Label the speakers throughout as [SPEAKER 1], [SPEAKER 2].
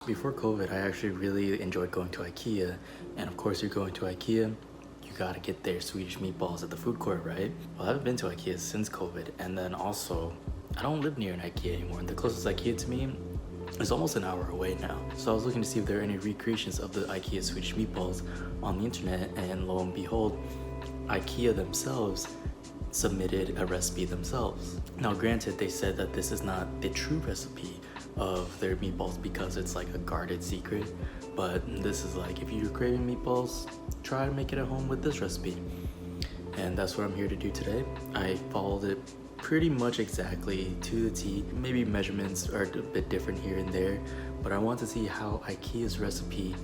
[SPEAKER 1] Before COVID, I actually really enjoyed going to IKEA, and of course you're going to IKEA, you gotta get their Swedish meatballs at the food court, right? Well, I haven't been to IKEA since COVID, and then also, I don't live near an IKEA anymore, and the closest IKEA to me is almost an hour away now. So I was looking to see if there are any recreations of the IKEA Swedish meatballs on the internet, and lo and behold, IKEA themselves submitted a recipe themselves. Now granted, they said that this is not the true recipe of their meatballs because it's like a guarded secret, but this is like, if you're craving meatballs, try to make it at home with this recipe. And that's what I'm here to do today. I followed it pretty much exactly to the T. Maybe measurements are a bit different here and there, but I want to see how IKEA's recipe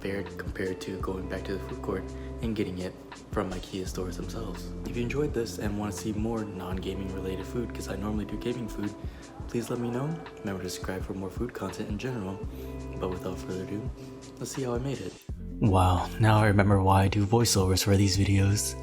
[SPEAKER 1] fared compared to going back to the food court and getting it from IKEA stores themselves. If you enjoyed this and want to see more non-gaming related food, because I normally do gaming food, please let me know. Remember to subscribe for more food content in general. But without further ado, let's see how I made it. Wow, now I remember why I do voiceovers for these videos.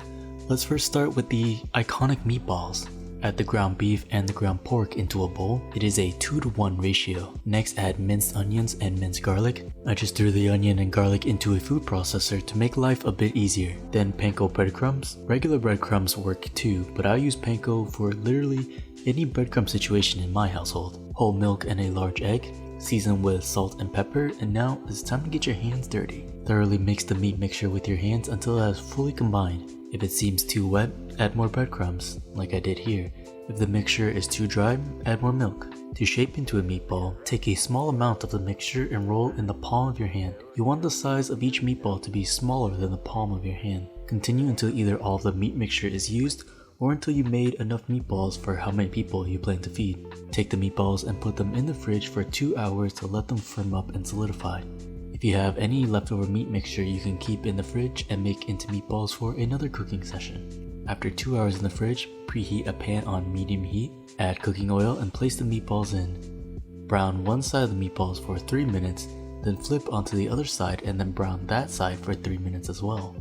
[SPEAKER 1] Let's first start with the iconic meatballs. Add the ground beef and the ground pork into a bowl. It is a 2-to-1 ratio. Next, add minced onions and minced garlic. I just threw the onion and garlic into a food processor to make life a bit easier. Then panko breadcrumbs. Regular breadcrumbs work too, but I use panko for literally any breadcrumb situation in my household. Whole milk and a large egg. Season with salt and pepper, and now it's time to get your hands dirty. Thoroughly mix the meat mixture with your hands until it has fully combined. If it seems too wet, add more breadcrumbs, like I did here. If the mixture is too dry, add more milk. To shape into a meatball, take a small amount of the mixture and roll in the palm of your hand. You want the size of each meatball to be smaller than the palm of your hand. Continue until either all of the meat mixture is used, or until you made enough meatballs for how many people you plan to feed. Take the meatballs and put them in the fridge for 2 hours to let them firm up and solidify. If you have any leftover meat mixture, you can keep in the fridge and make into meatballs for another cooking session. After 2 hours in the fridge, preheat a pan on medium heat, add cooking oil and place the meatballs in. Brown one side of the meatballs for 3 minutes, then flip onto the other side and then brown that side for 3 minutes as well.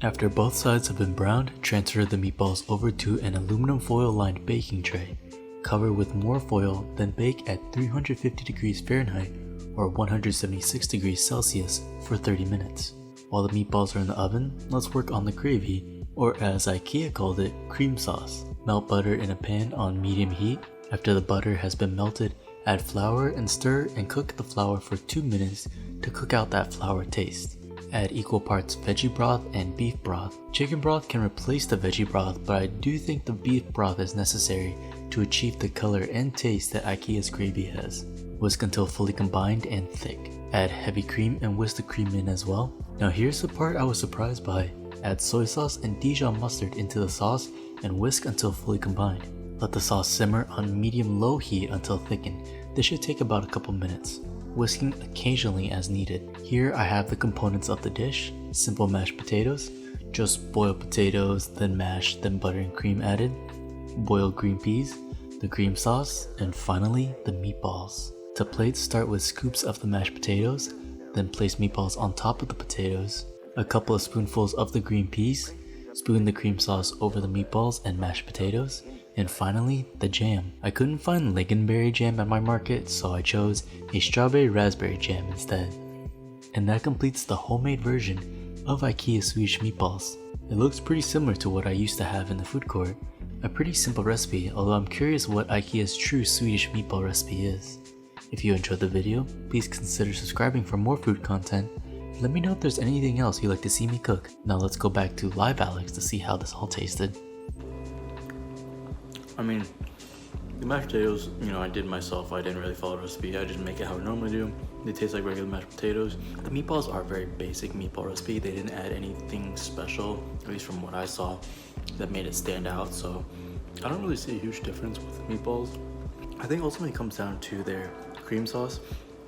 [SPEAKER 1] After both sides have been browned, transfer the meatballs over to an aluminum foil lined baking tray. Cover with more foil, then bake at 350 degrees Fahrenheit or 176 degrees Celsius for 30 minutes. While the meatballs are in the oven, let's work on the gravy, or as IKEA called it, cream sauce. Melt butter in a pan on medium heat. After the butter has been melted, add flour and stir and cook the flour for 2 minutes to cook out that flour taste. Add equal parts veggie broth and beef broth. Chicken broth can replace the veggie broth, but I do think the beef broth is necessary to achieve the color and taste that IKEA's gravy has. Whisk until fully combined and thick. Add heavy cream and whisk the cream in as well. Now here's the part I was surprised by. Add soy sauce and Dijon mustard into the sauce and whisk until fully combined. Let the sauce simmer on medium-low heat until thickened. This should take about a couple minutes, whisking occasionally as needed. Here I have the components of the dish. Simple mashed potatoes, just boiled potatoes, then mash, then butter and cream added. Boiled green peas, the cream sauce, and finally the meatballs. To plate, start with scoops of the mashed potatoes, then place meatballs on top of the potatoes, a couple of spoonfuls of the green peas, spoon the cream sauce over the meatballs and mashed potatoes, and finally the jam. I couldn't find lingonberry jam at my market, so I chose a strawberry raspberry jam instead. And that completes the homemade version of IKEA Swedish meatballs. It looks pretty similar to what I used to have in the food court. A pretty simple recipe, although I'm curious what IKEA's true Swedish meatball recipe is. If you enjoyed the video, please consider subscribing for more food content. Let me know if there's anything else you'd like to see me cook. Now let's go back to live Alex to see how this all tasted. I mean, the mashed potatoes, I did myself. I didn't really follow the recipe. I just make it how I normally do. They taste like regular mashed potatoes. The meatballs are a very basic meatball recipe. They didn't add anything special, at least from what I saw, that made it stand out. So I don't really see a huge difference with the meatballs. I think ultimately it comes down to their cream sauce.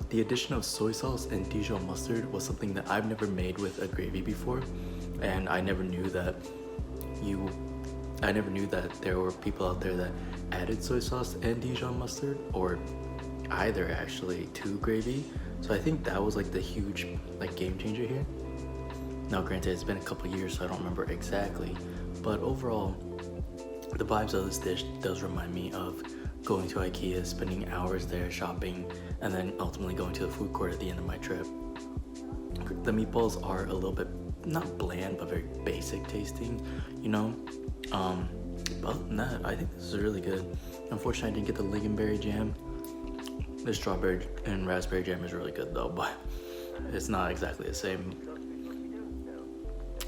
[SPEAKER 1] The addition of soy sauce and Dijon mustard was something that I've never made with a gravy before, and I never knew that there were people out there that added soy sauce and Dijon mustard, or either actually, to gravy. So I think that was like the huge game changer here. Now granted, it's been a couple years, so I don't remember exactly, but overall the vibes of this dish does remind me of going to IKEA, spending hours there shopping and then ultimately going to the food court at the end of my trip. The meatballs are a little bit, not bland, but very basic tasting, you know? But other than that, I think this is really good. Unfortunately, I didn't get the lingonberry jam. The strawberry and raspberry jam is really good though, but it's not exactly the same.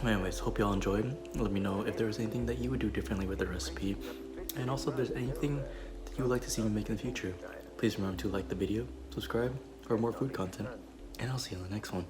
[SPEAKER 1] Anyways, hope y'all enjoyed. Let me know if there was anything that you would do differently with the recipe, and also if there's anything that you would like to see me make in the future. Please remember to like the video, subscribe for more food content, and I'll see you in the next one.